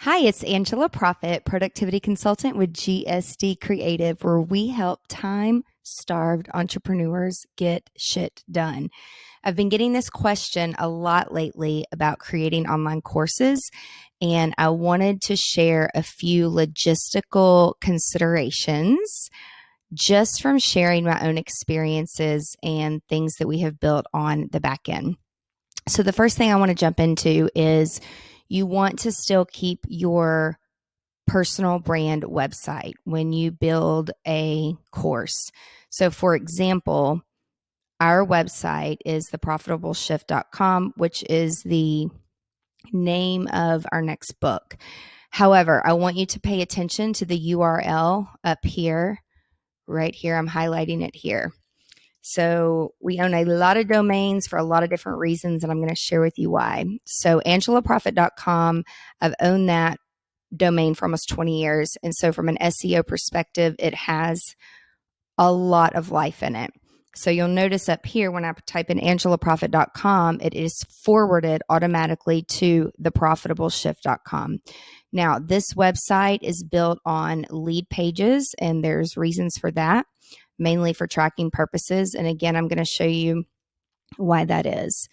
Hi, it's Angela Proffitt, productivity consultant with GSD Creative, where we help time-starved entrepreneurs get shit done. I've been getting this question a lot lately about creating online courses, and I wanted to share a few logistical considerations just from sharing my own experiences and things that we have built on the back end. So the first thing I want to jump into is you want to still keep your personal brand website when you build a course. So for example, our website is theprofitableshift.com, which is the name of our next book. However, I want you to pay attention to the URL up here, right here. I'm highlighting it here. So we own a lot of domains for a lot of different reasons, and I'm going to share with you why. So angelaproffitt.com, I've owned that domain for almost 20 years. And so from an SEO perspective, it has a lot of life in it. So you'll notice up here when I type in angelaproffitt.com, it is forwarded automatically to theprofitableshift.com. Now, this website is built on lead pages, and there's reasons for that, mainly for tracking purposes. And again, I'm going to show you why that is.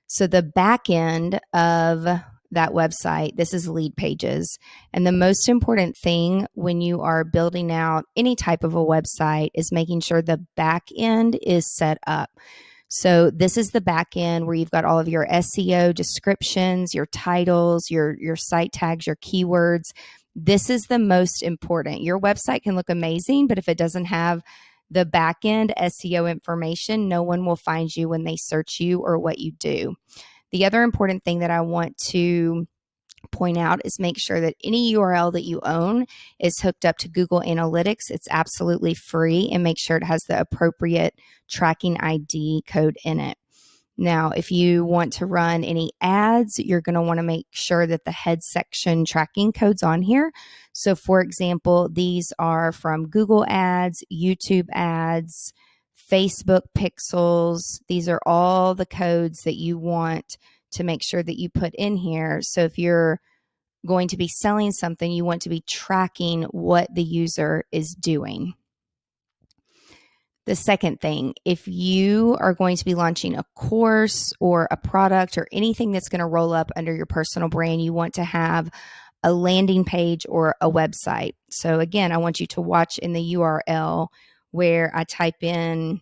So the back end of that website, this is lead pages. And the most important thing when you are building out any type of a website is making sure the back end is set up. So this is the back end where you've got all of your SEO descriptions, your titles, your site tags, your keywords. This is the most important. Your website can look amazing, but if it doesn't have the back end SEO information, no one will find you when they search you or what you do. The other important thing that I want to point out is make sure that any URL that you own is hooked up to Google Analytics. It's absolutely free, and make sure it has the appropriate tracking ID code in it. Now, if you want to run any ads, you're going to want to make sure that the head section tracking code's on here. So for example, these are from Google Ads, YouTube Ads, Facebook Pixels. These are all the codes that you want to make sure that you put in here. So if you're going to be selling something, you want to be tracking what the user is doing. The second thing, if you are going to be launching a course or a product or anything that's going to roll up under your personal brand, you want to have a landing page or a website. So again, I want you to watch in the URL where I type in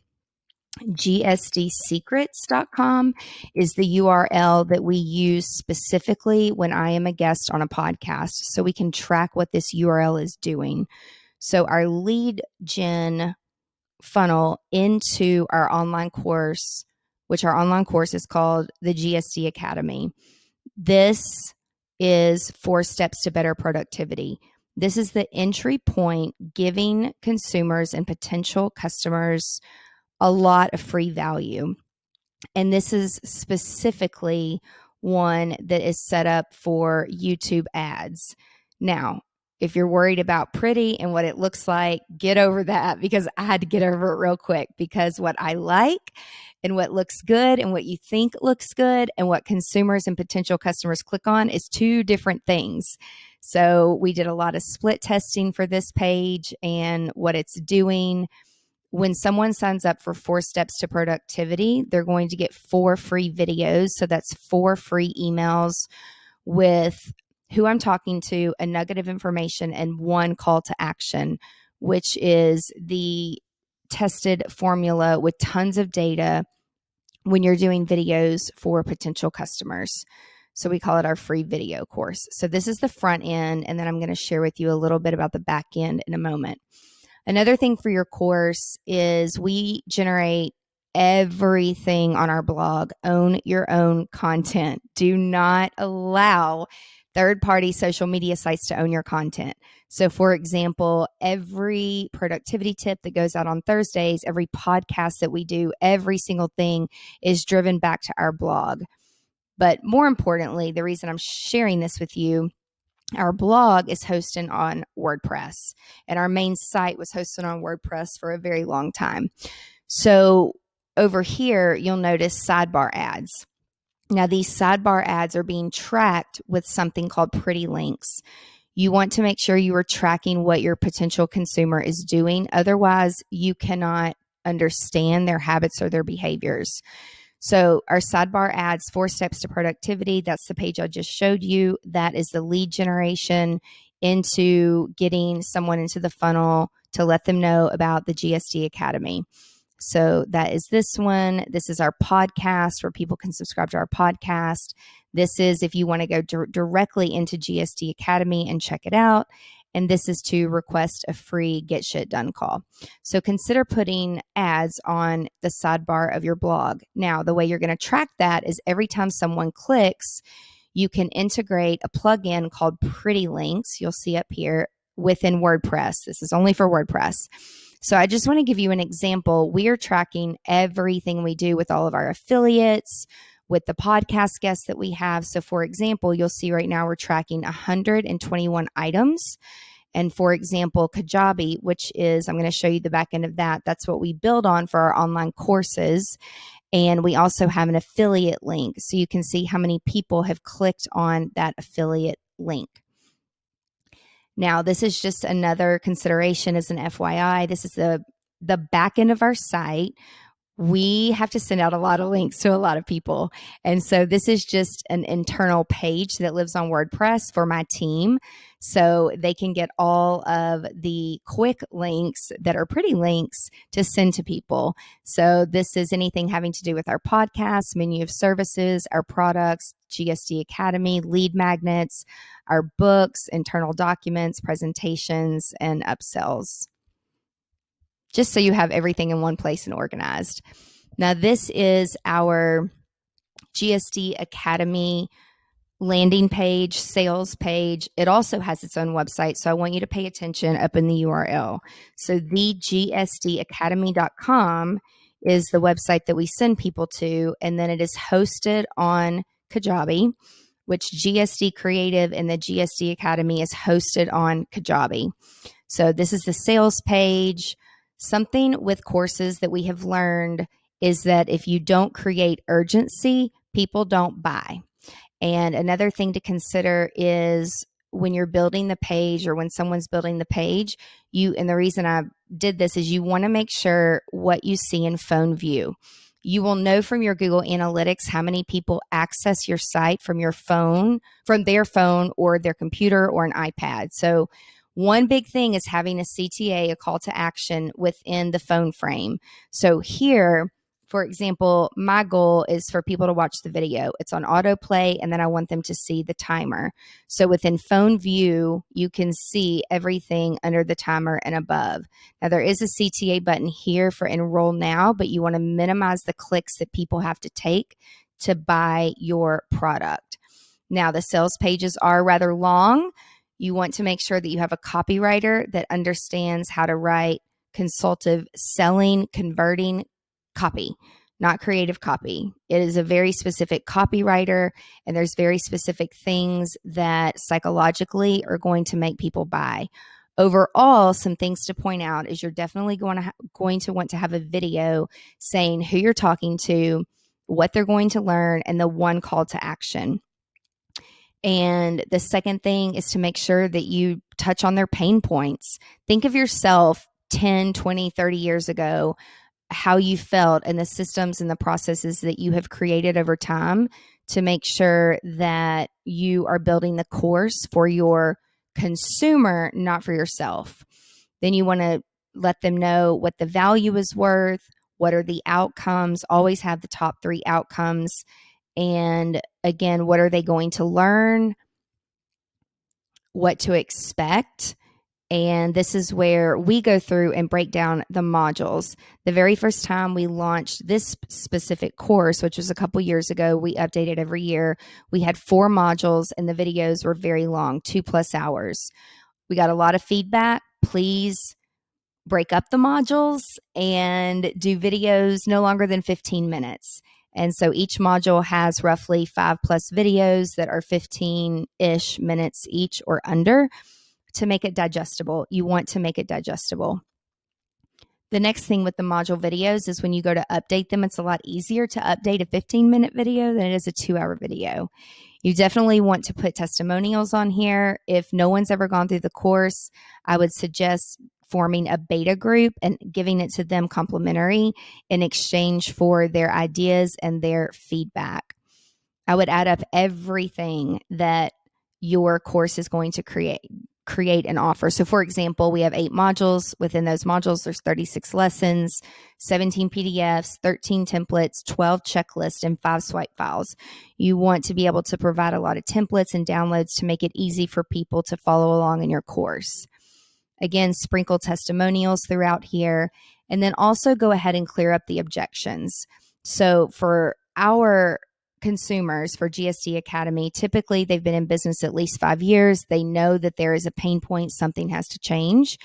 gsdsecrets.com is the URL that we use specifically when I am a guest on a podcast, so we can track what this URL is doing. So our lead gen funnel into our online course, which our online course is called the GSD Academy. This is 4 steps to better productivity. This is the entry point, giving consumers and potential customers a lot of free value. And this is specifically one that is set up for YouTube ads. Now, if you're worried about pretty and what it looks like, get over that, because I had to get over it real quick, because what I like and what looks good and what you think looks good and what consumers and potential customers click on is 2 different things. So we did a lot of split testing for this page and what it's doing. When someone signs up for 4 steps to productivity, they're going to get 4 free videos. So that's 4 free emails with who I'm talking to, a nugget of information, and 1 call to action, which is the tested formula with tons of data when you're doing videos for potential customers. So we call it our free video course. So this is the front end, and then I'm going to share with you a little bit about the back end in a moment. Another thing for your course is we generate everything on our blog. Own your own content. Do not allow third-party social media sites to own your content. So for example, every productivity tip that goes out on Thursdays, every podcast that we do, every single thing is driven back to our blog. But more importantly, the reason I'm sharing this with you, our blog is hosted on WordPress, and our main site was hosted on WordPress for a very long time. So over here, you'll notice sidebar ads. Now, these sidebar ads are being tracked with something called pretty links. You want to make sure you are tracking what your potential consumer is doing. Otherwise, you cannot understand their habits or their behaviors. So our sidebar ads, 4 steps to productivity. That's the page I just showed you. That is the lead generation into getting someone into the funnel to let them know about the GSD Academy. So that is this one. This is our podcast where people can subscribe to our podcast. This is if you want to go directly into GSD Academy and check it out. And this is to request a free Get Shit Done call. So consider putting ads on the sidebar of your blog. Now, the way you're going to track that is every time someone clicks, you can integrate a plugin called Pretty Links. You'll see up here within WordPress. This is only for WordPress. So I just want to give you an example. We are tracking everything we do with all of our affiliates, with the podcast guests that we have. So for example, you'll see right now we're tracking 121 items. And for example, Kajabi, which is, I'm going to show you the back end of that. That's what we build on for our online courses. And we also have an affiliate link. So you can see how many people have clicked on that affiliate link. Now, this is just another consideration as an FYI. This is the back end of our site. We have to send out a lot of links to a lot of people. And so this is just an internal page that lives on WordPress for my team. So they can get all of the quick links that are pretty links to send to people. So this is anything having to do with our podcast, menu of services, our products, GSD Academy, lead magnets, our books, internal documents, presentations, and upsells. Just so you have everything in one place and organized. Now, this is our GSD Academy landing page, sales page. It also has its own website, so I want you to pay attention up in the URL. So thegsdacademy.com is the website that we send people to, and then it is hosted on Kajabi, which GSD Creative and the GSD Academy is hosted on Kajabi. So this is the sales page. Something with courses that we have learned is that if you don't create urgency, people don't buy. And another thing to consider is when you're building the page or when someone's building the page, and the reason I did this is you want to make sure what you see in phone view. You will know from your Google Analytics how many people access your site from your phone, from their phone or their computer or an iPad. So one big thing is having a CTA, a call to action within the phone frame. So here, for example, my goal is for people to watch the video. It's on autoplay, and then I want them to see the timer. So within phone view, you can see everything under the timer and above. Now, there is a CTA button here for enroll now, but you want to minimize the clicks that people have to take to buy your product. Now, the sales pages are rather long. You want to make sure that you have a copywriter that understands how to write consultative selling, converting copy, not creative copy. It is a very specific copywriter, and there's very specific things that psychologically are going to make people buy. Overall, some things to point out is you're definitely going to want to have a video saying who you're talking to, what they're going to learn, and the one call to action. And the second thing is to make sure that you touch on their pain points. Think of yourself 10, 20, 30 years ago, how you felt, and the systems and the processes that you have created over time to make sure that you are building the course for your consumer, not for yourself. Then you want to let them know what the value is worth, what are the outcomes, always have the top 3 outcomes. And again, what are they going to learn, what to expect. And this is where we go through and break down the modules. The very first time we launched this specific course, which was a couple years ago, we updated every year. We had 4 modules and the videos were very long, 2+ hours. We got a lot of feedback. Please break up the modules and do videos no longer than 15 minutes. And so each module has roughly 5+ videos that are 15-ish minutes each or under to make it digestible. You want to make it digestible. The next thing with the module videos is when you go to update them, it's a lot easier to update a 15-minute video than it is a 2-hour video. You definitely want to put testimonials on here. If no one's ever gone through the course, I would suggest forming a beta group and giving it to them complimentary in exchange for their ideas and their feedback. I would add up everything that your course is going to create and offer. So for example, we have 8 modules. Within those modules, there's 36 lessons, 17 PDFs, 13 templates, 12 checklists, and 5 swipe files. You want to be able to provide a lot of templates and downloads to make it easy for people to follow along in your course. Again, sprinkle testimonials throughout here, and then also go ahead and clear up the objections. So for our consumers for GSD Academy, typically they've been in business at least 5 years. They know that there is a pain point, something has to change,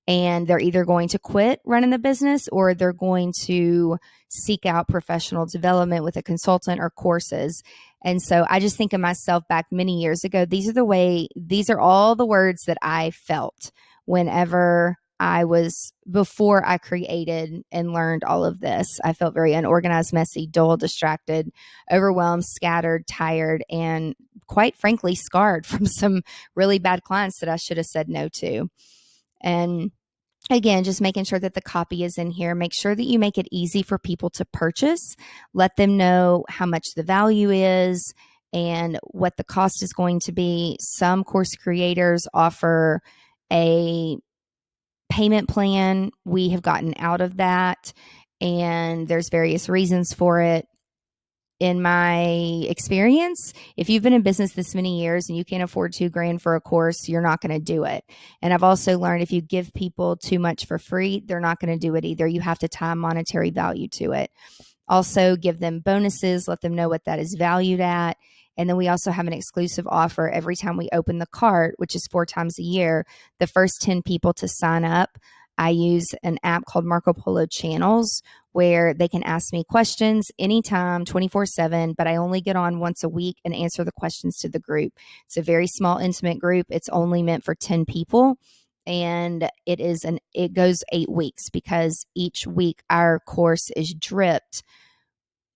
and they're either going to quit running the business or they're going to seek out professional development with a consultant or courses. And so I just think of myself back many years ago. These are all the words that I felt whenever before I created and learned all of this. I felt very unorganized, messy, dull, distracted, overwhelmed, scattered, tired, and quite frankly, scarred from some really bad clients that I should have said no to. And again, just making sure that the copy is in here. Make sure that you make it easy for people to purchase. Let them know how much the value is and what the cost is going to be. Some course creators offer a payment plan. We have gotten out of that, and there's various reasons for it. In my experience, if you've been in business this many years and you can't afford $2,000 for a course, you're not going to do it. And I've also learned if you give people too much for free, they're not going to do it either. You have to tie monetary value to it. Also, give them bonuses, let them know what that is valued at. And then we also have an exclusive offer every time we open the cart, which is 4 times a year. The first 10 people to sign up, I use an app called Marco Polo Channels where they can ask me questions anytime, 24/7, but I only get on once a week and answer the questions to the group. It's a very small, intimate group. It's only meant for 10 people. And it goes 8 weeks because each week our course is dripped.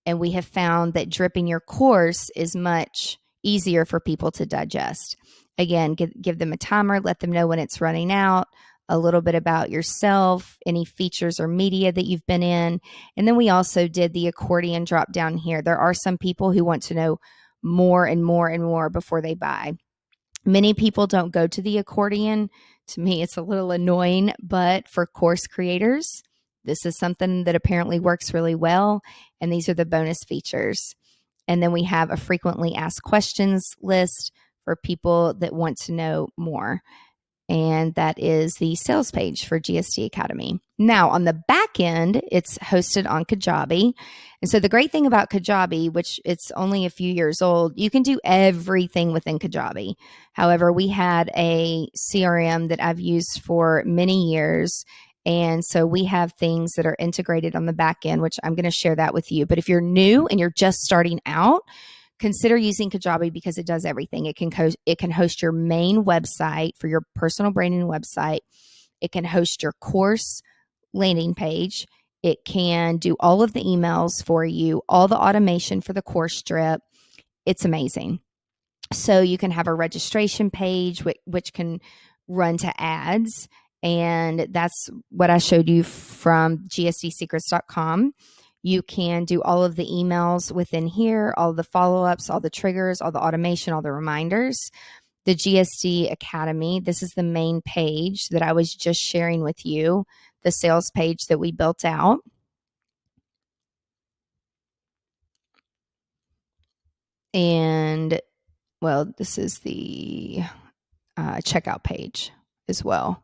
And we have found that dripping your course is much easier for people to digest. Again, give them a timer, let them know when it's running out, a little bit about yourself, any features or media that you've been in. And then we also did the accordion drop down here. There are some people who want to know more and more and more before they buy. Many people don't go to the accordion. To me, it's a little annoying, but for course creators, this is something that apparently works really well. And these are the bonus features. And then we have a frequently asked questions list for people that want to know more. And that is the sales page for GSD Academy. Now, on the back end, it's hosted on Kajabi. And so the great thing about Kajabi, which it's only a few years old, you can do everything within Kajabi. However, we had a CRM that I've used for many years. And so we have things that are integrated on the back end, which I'm going to share that with you. But if you're new and you're just starting out, consider using Kajabi because it does everything. It can host your main website for your personal branding website. It can host your course landing page. It can do all of the emails for you, all the automation for the course drip. It's amazing. So you can have a registration page, which can run to ads. And that's what I showed you from gsdsecrets.com. You can do all of the emails within here, all the follow-ups, all the triggers, all the automation, all the reminders. The GSD Academy, this is the main page that I was just sharing with you, the sales page that we built out. And, well, this is the checkout page as well.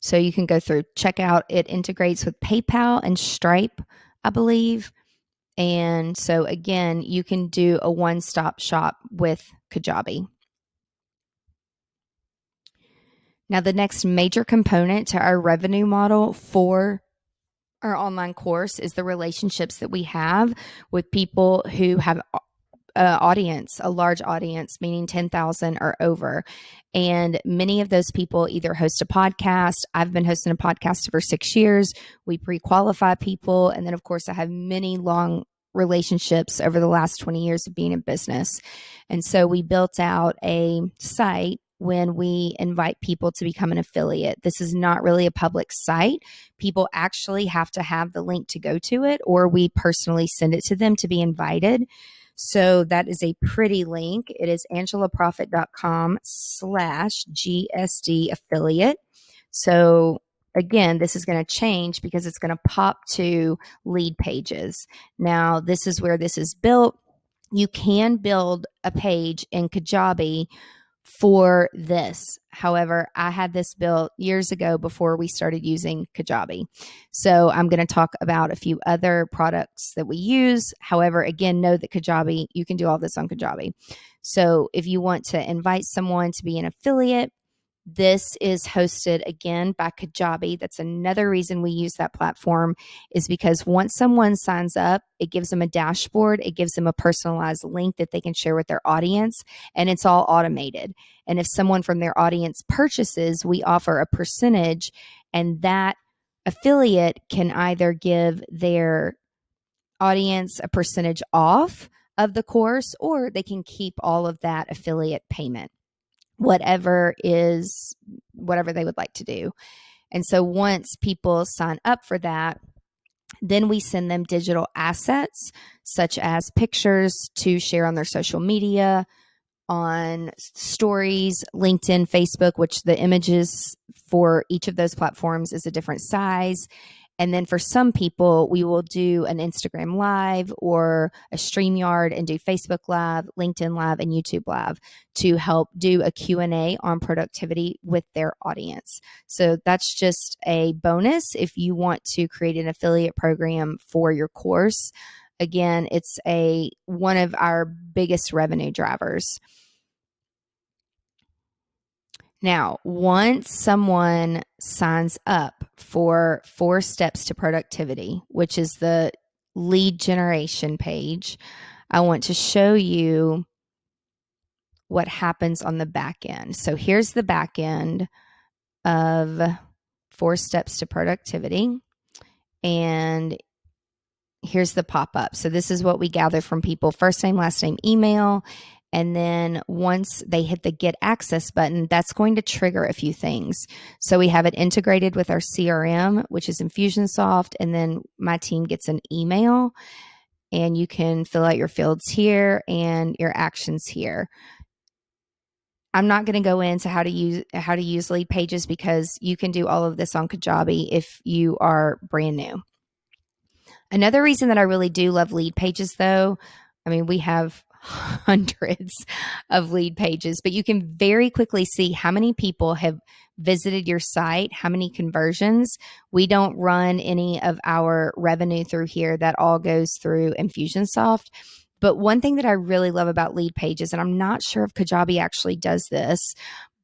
So you can go through checkout. It integrates with PayPal and Stripe, I believe. And so again, you can do a one-stop shop with Kajabi. Now, the next major component to our revenue model for our online course is the relationships that we have with people who have audience, a large audience, meaning 10,000 or over. And many of those people either host a podcast. I've been hosting a podcast for 6 years. We pre-qualify people. And then, of course, I have many long relationships over the last 20 years of being in business. And so we built out a site when we invite people to become an affiliate. This is not really a public site. People actually have to have the link to go to it, or we personally send it to them to be invited. So that is a pretty link. It is angelaproffitt.com/GSD affiliate. So again, this is going to change because it's going to pop to lead pages. Now, this is where this is built. You can build a page in Kajabi for this. However, I had this built years ago before we started using Kajabi. So I'm going to talk about a few other products that we use. However, again, know that Kajabi, you can do all this on Kajabi. So if you want to invite someone to be an affiliate, this is hosted again by Kajabi. That's another reason we use that platform, is because once someone signs up, it gives them a dashboard. It gives them a personalized link that they can share with their audience, and it's all automated. And if someone from their audience purchases, we offer a percentage, and that affiliate can either give their audience a percentage off of the course, or they can keep all of that affiliate payment, whatever they would like to do. And so once people sign up for that, then we send them digital assets such as pictures to share on their social media, on stories, LinkedIn, Facebook, which the images for each of those platforms is a different size. And then for some people, we will do an Instagram Live or a StreamYard and do Facebook Live, LinkedIn Live, and YouTube Live to help do a Q&A on productivity with their audience. So that's just a bonus if you want to create an affiliate program for your course. Again, it's one of our biggest revenue drivers. Now, once someone signs up for 4 Steps to Productivity, which is the lead generation page, I want to show you what happens on the back end. So here's the back end of 4 Steps to Productivity. And here's the pop-up. So this is what we gather from people: first name, last name, email. And then once they hit the Get Access button, that's going to trigger a few things. So we have it integrated with our CRM, which is Infusionsoft. And then my team gets an email, and you can fill out your fields here and your actions here. I'm not going to go into how to use lead pages because you can do all of this on Kajabi if you are brand new. Another reason that I really do love lead pages, though, I mean, we have hundreds of lead pages, but you can very quickly see how many people have visited your site, how many conversions. We don't run any of our revenue through here. That all goes through Infusionsoft. But one thing that I really love about lead pages, and I'm not sure if Kajabi actually does this,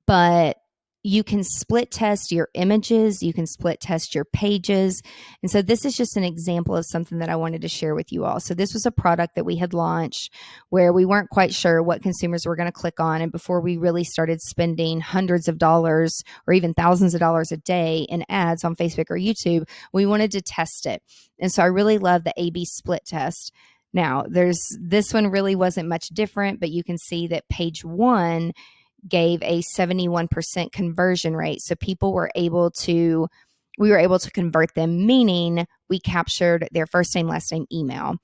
but you can split test your images, you can split test your pages. And so this is just an example of something that I wanted to share with you all. So this was a product that we had launched where we weren't quite sure what consumers were going to click on. And before we really started spending hundreds of dollars or even thousands of dollars a day in ads on Facebook or YouTube, we wanted to test it. And so I really love the A/B split test. Now, this one really wasn't much different, but you can see that page 1 gave a 71% conversion rate. So we were able to convert them, meaning we captured their first name, last name, email.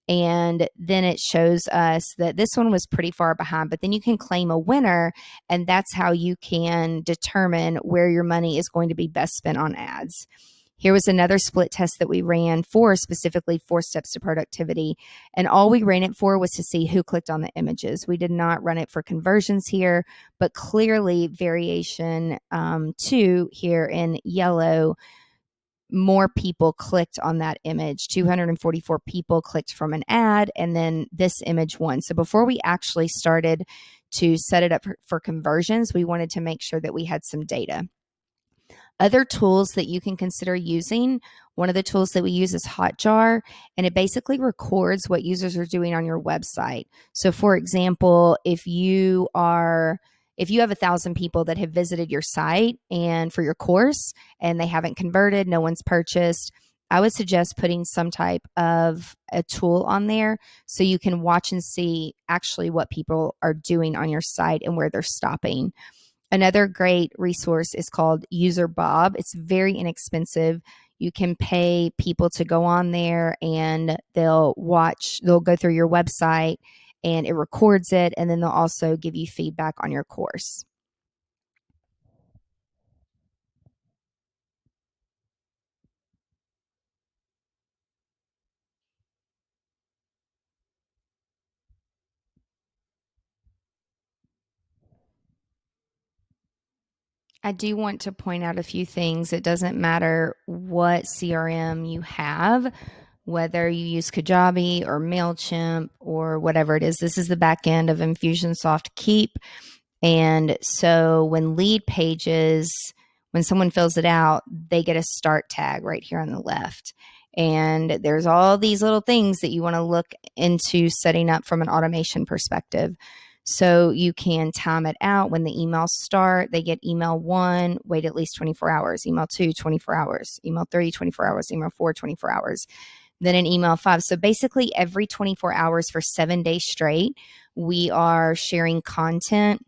And then it shows us that this one was pretty far behind, but then you can claim a winner, and that's how you can determine where your money is going to be best spent on ads. Here was another split test that we ran for specifically 4 Steps to Productivity. And all we ran it for was to see who clicked on the images. We did not run it for conversions here, but clearly variation 2 here in yellow, more people clicked on that image. 244 people clicked from an ad, and then this image won. So before we actually started to set it up for conversions, we wanted to make sure that we had some data. Other tools that you can consider using, one of the tools that we use is Hotjar, and it basically records what users are doing on your website. So for example, if you have 1,000 people that have visited your site and for your course and they haven't converted, no one's purchased, I would suggest putting some type of a tool on there so you can watch and see actually what people are doing on your site and where they're stopping. Another great resource is called User Bob. It's very inexpensive. You can pay people to go on there and they'll go through your website and it records it, and then they'll also give you feedback on your course. I do want to point out a few things. It doesn't matter what CRM you have, whether you use Kajabi or MailChimp or whatever it is. This is the back end of Infusionsoft Keep. And so when someone fills it out, they get a start tag right here on the left. And there's all these little things that you want to look into setting up from an automation perspective. So you can time it out when the emails start. They get email 1, wait at least 24 hours, email 2, 24 hours, email 3, 24 hours, email 4, 24 hours, then an email 5. So basically every 24 hours for 7 days straight, we are sharing content,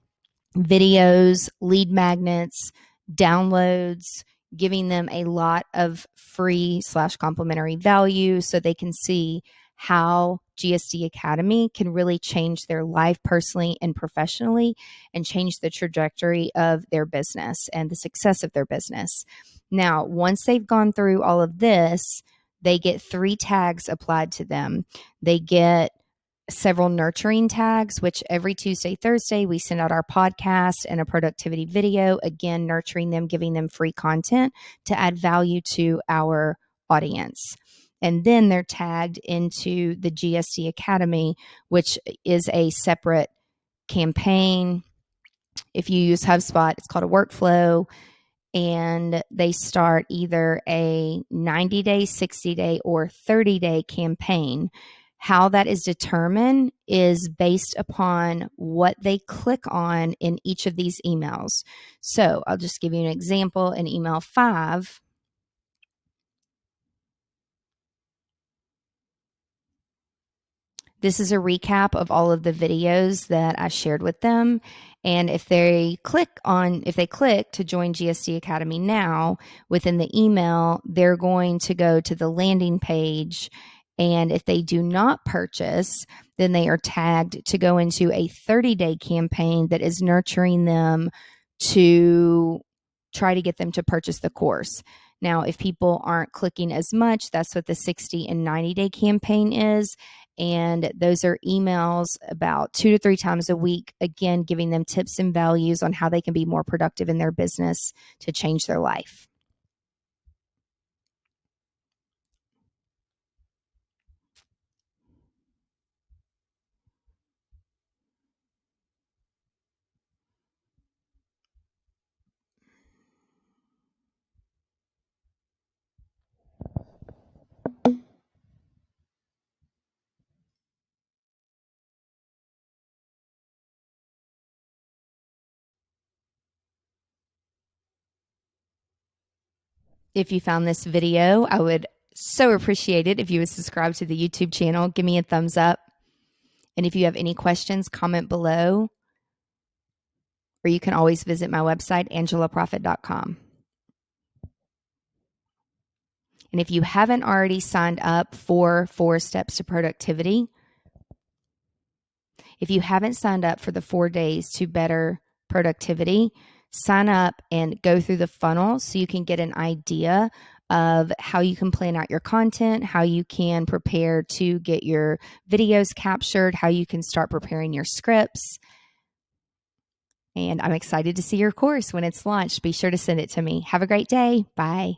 videos, lead magnets, downloads, giving them a lot of free/complimentary value so they can see how GSD Academy can really change their life personally and professionally and change the trajectory of their business and the success of their business. Now, once they've gone through all of this, they get 3 tags applied to them. They get several nurturing tags, which every Tuesday, Thursday, we send out our podcast and a productivity video, again, nurturing them, giving them free content to add value to our audience. And then they're tagged into the GSD Academy, which is a separate campaign. If you use HubSpot, it's called a workflow, and they start either a 90-day, 60-day, or 30-day campaign. How that is determined is based upon what they click on in each of these emails. So I'll just give you an example. In email 5, this is a recap of all of the videos that I shared with them. And if they click to join GSD Academy now within the email, they're going to go to the landing page. And if they do not purchase, then they are tagged to go into a 30-day campaign that is nurturing them to try to get them to purchase the course. Now, if people aren't clicking as much, that's what the 60 and 90-day campaign is. And those are emails about 2 to 3 times a week, again, giving them tips and values on how they can be more productive in their business to change their life. If you found this video, I would so appreciate it if you would subscribe to the YouTube channel. Give me a thumbs up. And if you have any questions, comment below. Or you can always visit my website, angelaproffitt.com. And if you haven't already signed up for 4 Steps to Productivity, if you haven't signed up for the 4 days to better productivity, sign up and go through the funnel so you can get an idea of how you can plan out your content, how you can prepare to get your videos captured, how you can start preparing your scripts. And I'm excited to see your course when it's launched. Be sure to send it to me. Have a great day. Bye.